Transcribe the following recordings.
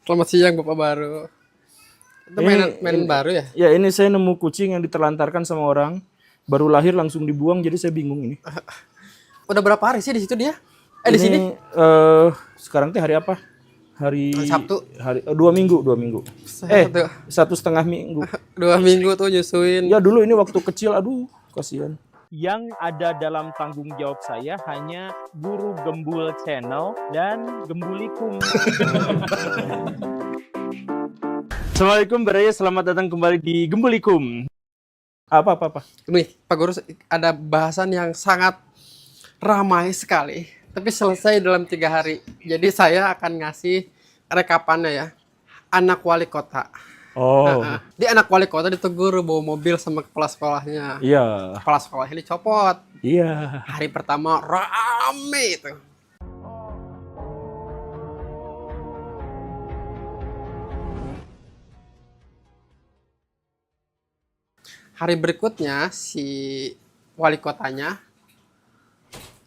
Selamat siang Bapak Baru. Itu mainan baru ya? Ya, ini saya nemu kucing yang ditelantarkan sama orang. Baru lahir langsung dibuang, jadi saya bingung ini. Udah berapa hari sih di situ dia? Di sini? Sekarang teh hari apa? Hari Sabtu. Hari 2 minggu, 2 minggu. Satu. 1,5 minggu. 2 minggu tuh nyusuin. Ya dulu ini waktu kecil, aduh kasihan. Yang ada dalam tanggung jawab saya hanya Guru Gembul Channel dan Gembulikum. Assalamualaikum Baraya, selamat datang kembali di Gembulikum. Apa. Nih, Pak Guru, ada bahasan yang sangat ramai sekali, tapi selesai dalam 3 hari. Jadi saya akan ngasih rekapannya ya. Anak wali kota. Oh, Di anak wali kota ditegur bawa mobil sama kepala sekolahnya. iya, Kepala sekolahnya dicopot. iya. Hari pertama rame itu. Hari berikutnya si wali kotanya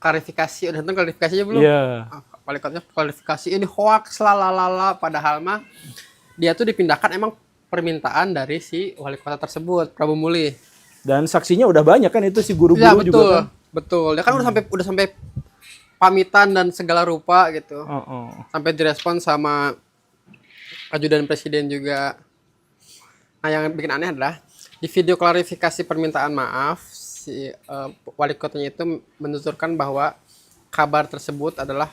klarifikasi, udah nonton klarifikasinya belum? Iya. Wali kotanya klarifikasi ini hoax lalala, padahal mah dia tuh dipindahkan emang permintaan dari si wali kota tersebut, Prabu Muli. Dan saksinya udah banyak kan itu si guru-guru Ya betul, juga kan. betul. Dia kan udah sampai pamitan dan segala rupa gitu. Oh. Sampai direspon sama ajudan presiden juga. Nah, yang bikin aneh adalah di video klarifikasi permintaan maaf, si wali kotanya itu menuturkan bahwa kabar tersebut adalah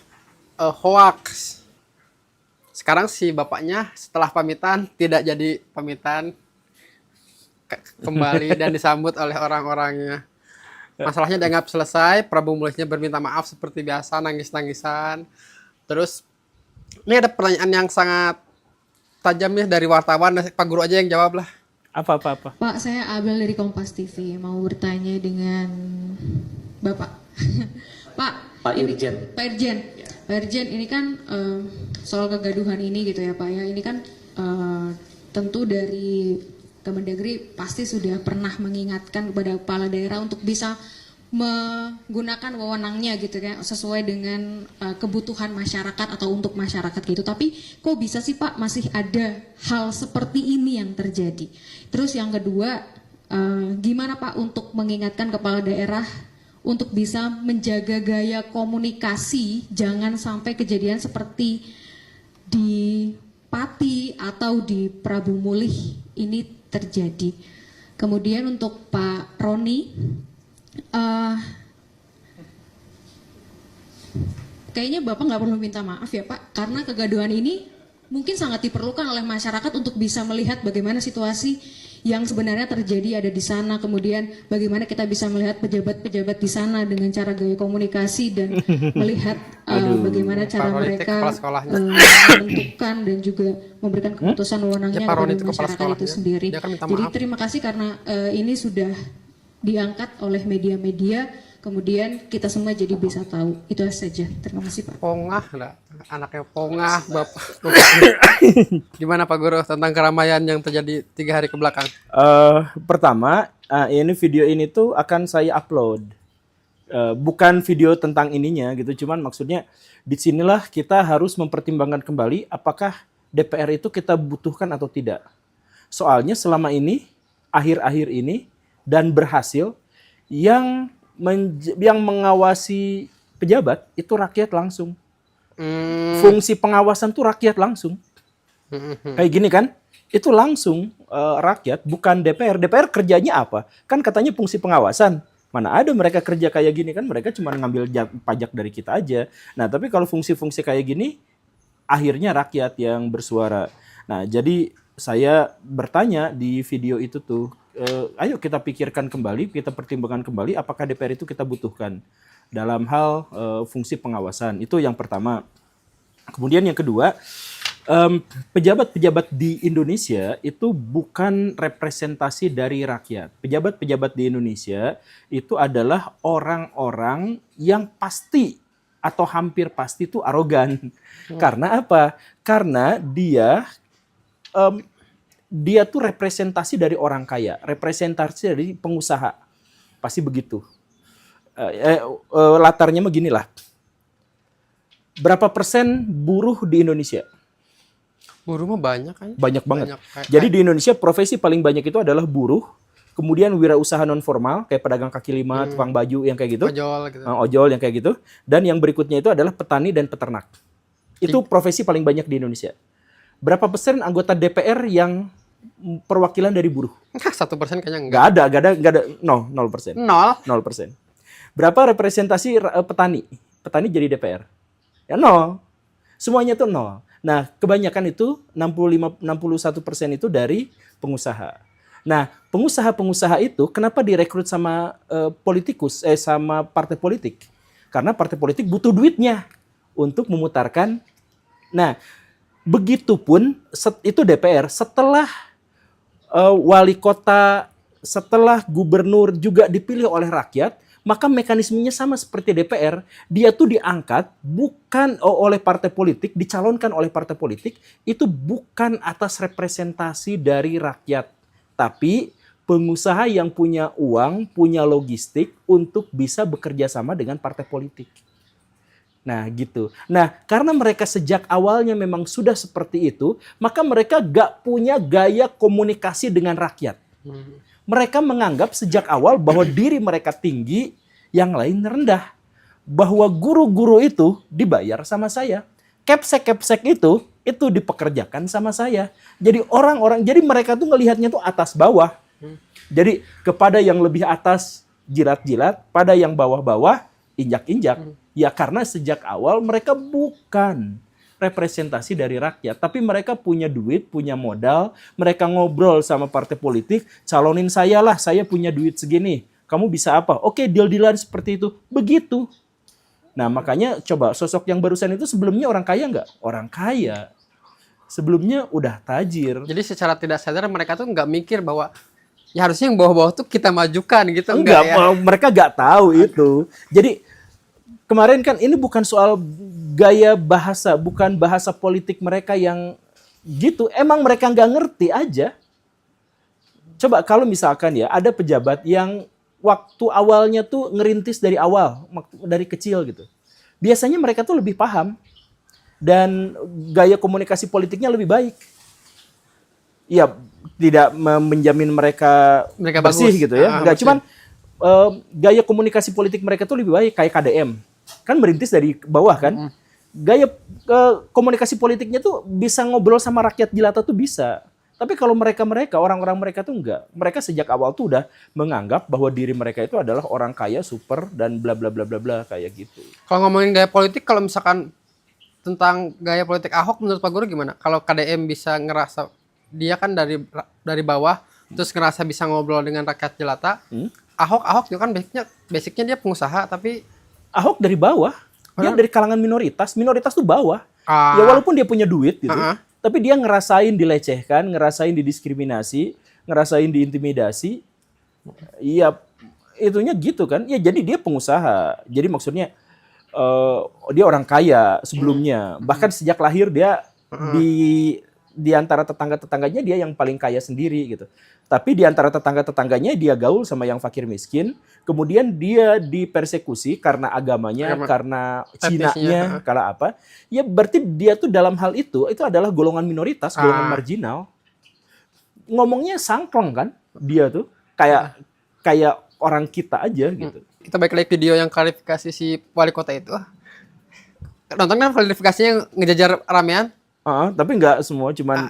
hoax. Sekarang si bapaknya setelah pamitan tidak jadi pamitan kembali dan disambut oleh orang-orangnya. Masalahnya dianggap selesai, Prabu Mulisnya berminta maaf seperti biasa, nangis-nangisan. Terus ini ada pertanyaan yang sangat tajam ya dari wartawan, Pak Guru aja yang jawab lah. Apa. Pak, saya Abel dari Kompas TV, mau bertanya dengan Bapak. Pak Irjen. Pak Irjen, ini kan soal kegaduhan ini gitu ya Pak ya. Ini kan tentu dari Kemendagri pasti sudah pernah mengingatkan kepada kepala daerah untuk bisa menggunakan wewenangnya gitu kan sesuai dengan kebutuhan masyarakat atau untuk masyarakat gitu. Tapi kok bisa sih Pak masih ada hal seperti ini yang terjadi? Terus yang kedua, gimana Pak untuk mengingatkan kepala daerah untuk bisa menjaga gaya komunikasi, jangan sampai kejadian seperti di Pati atau di Prabu Mulih ini terjadi. Kemudian untuk Pak Roni, kayaknya Bapak nggak perlu minta maaf ya Pak, karena kegaduhan ini mungkin sangat diperlukan oleh masyarakat untuk bisa melihat bagaimana situasi yang sebenarnya terjadi ada di sana. Kemudian bagaimana kita bisa melihat pejabat-pejabat di sana dengan cara gaya komunikasi dan melihat bagaimana cara mereka menentukan dan juga memberikan keputusan wewenangnya kepada masyarakat itu sendiri. Jadi terima kasih karena ini sudah diangkat oleh media-media, kemudian kita semua jadi bisa tahu. Itu saja. Terima kasih Pak. Pongah lah, anaknya pongah Bapak. Gimana Pak Guru tentang keramaian yang terjadi 3 hari ke belakang? Pertama, ini video ini tuh akan saya upload. Bukan video tentang ininya gitu, cuman maksudnya disinilah kita harus mempertimbangkan kembali apakah DPR itu kita butuhkan atau tidak. Soalnya selama ini, akhir-akhir ini, dan berhasil yang mengawasi pejabat itu rakyat langsung. Fungsi pengawasan tuh rakyat langsung. Kayak gini kan, itu langsung rakyat, bukan DPR. DPR kerjanya apa? Kan katanya fungsi pengawasan. Mana ada mereka kerja kayak gini kan, mereka cuma ngambil pajak dari kita aja. Nah tapi kalau fungsi-fungsi kayak gini, akhirnya rakyat yang bersuara. Nah jadi saya bertanya di video itu tuh, ayo kita pikirkan kembali, kita pertimbangkan kembali apakah DPR itu kita butuhkan dalam hal fungsi pengawasan. Itu yang pertama. Kemudian yang kedua, pejabat-pejabat di Indonesia itu bukan representasi dari rakyat. Pejabat-pejabat di Indonesia itu adalah orang-orang yang pasti atau hampir pasti itu arogan. Karena apa? Karena dia tuh representasi dari orang kaya, representasi dari pengusaha. Pasti begitu. Latarnya beginilah. Berapa persen buruh di Indonesia? Buruh mah banyak kan? Banyak banget. Banyak. Jadi di Indonesia profesi paling banyak itu adalah buruh, kemudian wirausaha non formal kayak pedagang kaki lima, tukang baju yang kayak gitu, Ojol gitu. ojol yang kayak gitu, dan yang berikutnya itu adalah petani dan peternak. Itu profesi paling banyak di Indonesia. Berapa persen anggota DPR yang perwakilan dari buruh? 1% kayaknya enggak. Nggak ada, 0%. 0%. Berapa representasi petani? Petani jadi DPR? Ya 0. Semuanya tuh 0. Nah, kebanyakan itu 61% itu dari pengusaha. Nah, pengusaha-pengusaha itu kenapa direkrut sama sama partai politik? Karena partai politik butuh duitnya untuk memutarkan. Nah, begitupun itu DPR setelah wali kota, setelah gubernur juga dipilih oleh rakyat, maka mekanismenya sama seperti DPR. Dia tuh diangkat bukan oleh partai politik, dicalonkan oleh partai politik, itu bukan atas representasi dari rakyat, tapi pengusaha yang punya uang, punya logistik untuk bisa bekerja sama dengan partai politik. Nah gitu. Nah karena mereka sejak awalnya memang sudah seperti itu, maka mereka gak punya gaya komunikasi dengan rakyat. Mereka menganggap sejak awal bahwa diri mereka tinggi, yang lain rendah. Bahwa guru-guru itu dibayar sama saya. Kepsek-kepsek itu dipekerjakan sama saya. Jadi jadi mereka tuh ngelihatnya tuh atas bawah. Jadi kepada yang lebih atas jilat-jilat, pada yang bawah-bawah injak-injak. Ya karena sejak awal mereka bukan representasi dari rakyat, tapi mereka punya duit, punya modal, mereka ngobrol sama partai politik, calonin saya lah, saya punya duit segini, kamu bisa apa? Oke, deal-dealan seperti itu, begitu. Nah makanya coba sosok yang barusan itu sebelumnya orang kaya nggak? Orang kaya. Sebelumnya udah tajir. Jadi secara tidak sadar mereka tuh nggak mikir bahwa ya harusnya yang bawah-bawah tuh kita majukan gitu. Enggak, ya? mereka nggak tahu itu. Jadi kemarin kan ini bukan soal gaya bahasa, bukan bahasa politik mereka yang gitu. Emang mereka nggak ngerti aja. Coba kalau misalkan ya ada pejabat yang waktu awalnya tuh ngerintis dari awal, dari kecil gitu. Biasanya mereka tuh lebih paham dan gaya komunikasi politiknya lebih baik. Ya tidak menjamin mereka bersih bagus. gitu ya. Enggak, cuman gaya komunikasi politik mereka tuh lebih baik kayak KDM. Kan merintis dari bawah kan. Gaya komunikasi politiknya tuh bisa ngobrol sama rakyat jelata tuh bisa. Tapi kalau orang-orang mereka tuh enggak. Mereka sejak awal tuh udah menganggap bahwa diri mereka itu adalah orang kaya, super, dan bla bla bla bla bla kayak gitu. Kalau ngomongin gaya politik, kalau misalkan tentang gaya politik Ahok menurut Pak Guru gimana? Kalau KDM bisa ngerasa, dia kan dari bawah, terus ngerasa bisa ngobrol dengan rakyat jelata. Ahok juga kan basicnya dia pengusaha, tapi Ahok dari bawah. Dia dari kalangan minoritas. Minoritas tuh bawah. Ya walaupun dia punya duit gitu. Tapi dia ngerasain dilecehkan, ngerasain didiskriminasi, ngerasain diintimidasi. Iya, itunya gitu kan. Ya jadi dia pengusaha. Jadi maksudnya dia orang kaya sebelumnya. Bahkan sejak lahir dia di antara tetangga-tetangganya dia yang paling kaya sendiri gitu. Tapi di antara tetangga-tetangganya dia gaul sama yang fakir miskin. Kemudian dia dipersekusi karena agamanya, karena Cinanya, karena apa. Ya berarti dia tuh dalam hal itu adalah golongan minoritas, golongan marginal. Ngomongnya sangklong kan dia tuh. Kayak orang kita aja gitu. Kita balik lagi video yang klarifikasi si wali kota itu. Nonton kan klarifikasinya ngejajar ramean? Tapi nggak semua, cuman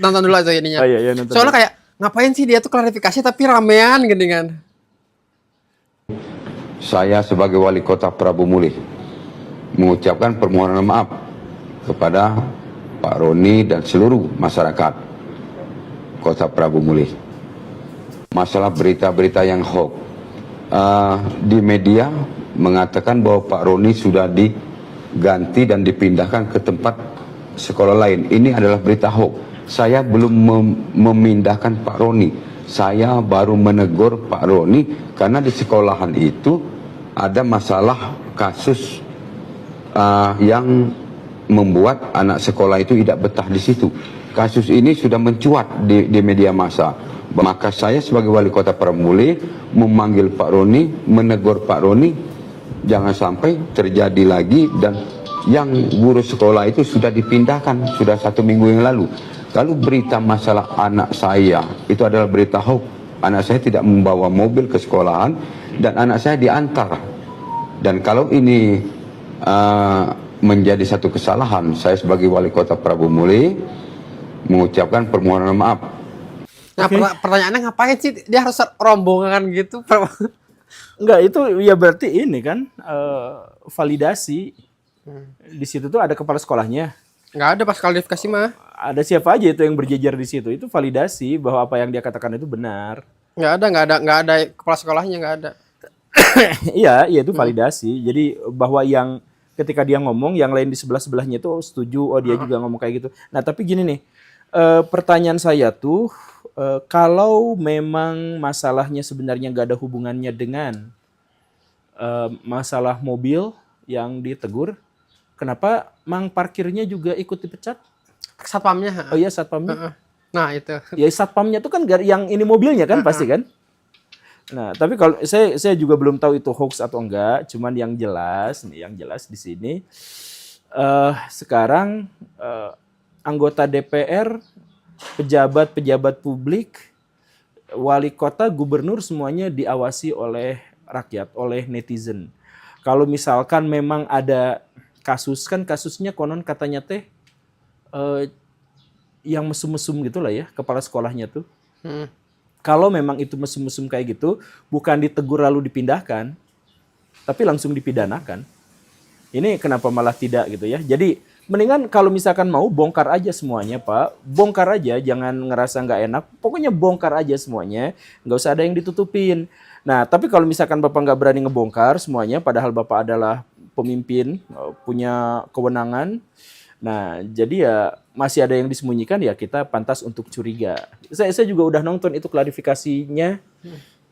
nonton dulu aja ininya. Iya, nonton soalnya dulu. Kayak ngapain sih dia tuh klarifikasi tapi ramean gini kan? Saya sebagai wali kota Prabu Mulih mengucapkan permohonan maaf kepada Pak Roni dan seluruh masyarakat kota Prabu Mulih. Masalah berita-berita yang hoax di media mengatakan bahwa Pak Roni sudah diganti dan dipindahkan ke tempat sekolah lain. Ini adalah berita hoax. Saya belum memindahkan Pak Roni. Saya baru menegur Pak Roni karena di sekolahan itu ada masalah kasus yang membuat anak sekolah itu tidak betah di situ. Kasus ini sudah mencuat di media massa. Maka saya sebagai wali kota Prabu Mulih memanggil Pak Roni, menegur Pak Roni, jangan sampai terjadi lagi dan yang guru sekolah itu sudah dipindahkan, sudah 1 minggu yang lalu. Kalau berita masalah anak saya, itu adalah berita hoax. Anak saya tidak membawa mobil ke sekolahan, dan anak saya diantar. Dan kalau ini menjadi satu kesalahan, saya sebagai wali kota Prabu Muli mengucapkan permohonan maaf. Nah, pertanyaannya ngapain sih dia harus rombongan gitu? Enggak, itu ya berarti ini kan validasi. Di situ tuh ada kepala sekolahnya. Nggak ada pas klarifikasi mah. Ada siapa aja itu yang berjejer di situ. Itu validasi bahwa apa yang dia katakan itu benar. Nggak ada kepala sekolahnya, nggak ada. Iya, itu validasi. Jadi bahwa yang ketika dia ngomong, yang lain di sebelah-sebelahnya itu setuju, oh dia juga ngomong kayak gitu. Nah, tapi gini nih, pertanyaan saya tuh, kalau memang masalahnya sebenarnya nggak ada hubungannya dengan masalah mobil yang ditegur, kenapa mang parkirnya juga ikut dipecat? Satpamnya. Oh iya, satpamnya. Nah, itu. Ya satpamnya tuh kan yang ini mobilnya kan pasti kan? Nah, tapi kalau saya juga belum tahu itu hoax atau enggak, cuman yang jelas di sini sekarang anggota DPR, pejabat-pejabat publik, wali kota, gubernur semuanya diawasi oleh rakyat, oleh netizen. Kalau misalkan memang ada kasus, kan kasusnya konon katanya teh yang mesum-mesum gitulah ya, kepala sekolahnya tuh. Kalau memang itu mesum-mesum kayak gitu, bukan ditegur lalu dipindahkan, tapi langsung dipidanakan. Ini kenapa malah tidak gitu ya? Jadi mendingan kalau misalkan mau bongkar aja semuanya, Pak. Bongkar aja, jangan ngerasa nggak enak. Pokoknya bongkar aja semuanya, nggak usah ada yang ditutupin. Nah, tapi kalau misalkan Bapak nggak berani ngebongkar semuanya, padahal Bapak adalah pemimpin, punya kewenangan. Nah, jadi ya masih ada yang disembunyikan, ya kita pantas untuk curiga. Saya juga udah nonton itu klarifikasinya,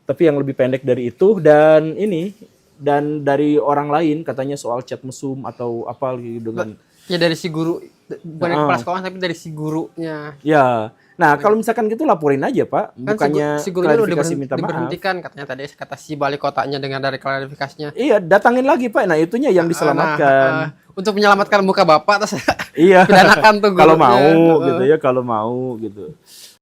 tapi yang lebih pendek dari itu, dan dari orang lain katanya soal chat mesum atau apa gitu kan. Ya dari si guru, bukan dari kepala sekolah tapi dari si gurunya. Ya, nah kalau misalkan gitu laporin aja Pak, bukannya si gurunya klarifikasi minta maaf. diberhentikan katanya tadi, kata si balik kotanya dengan dari klarifikasinya. Iya, datangin lagi Pak. Nah itunya yang diselamatkan. Untuk menyelamatkan muka Bapak terus Iya. pidanakan tuh Kalau gurunya. mau gitu ya, kalau mau gitu.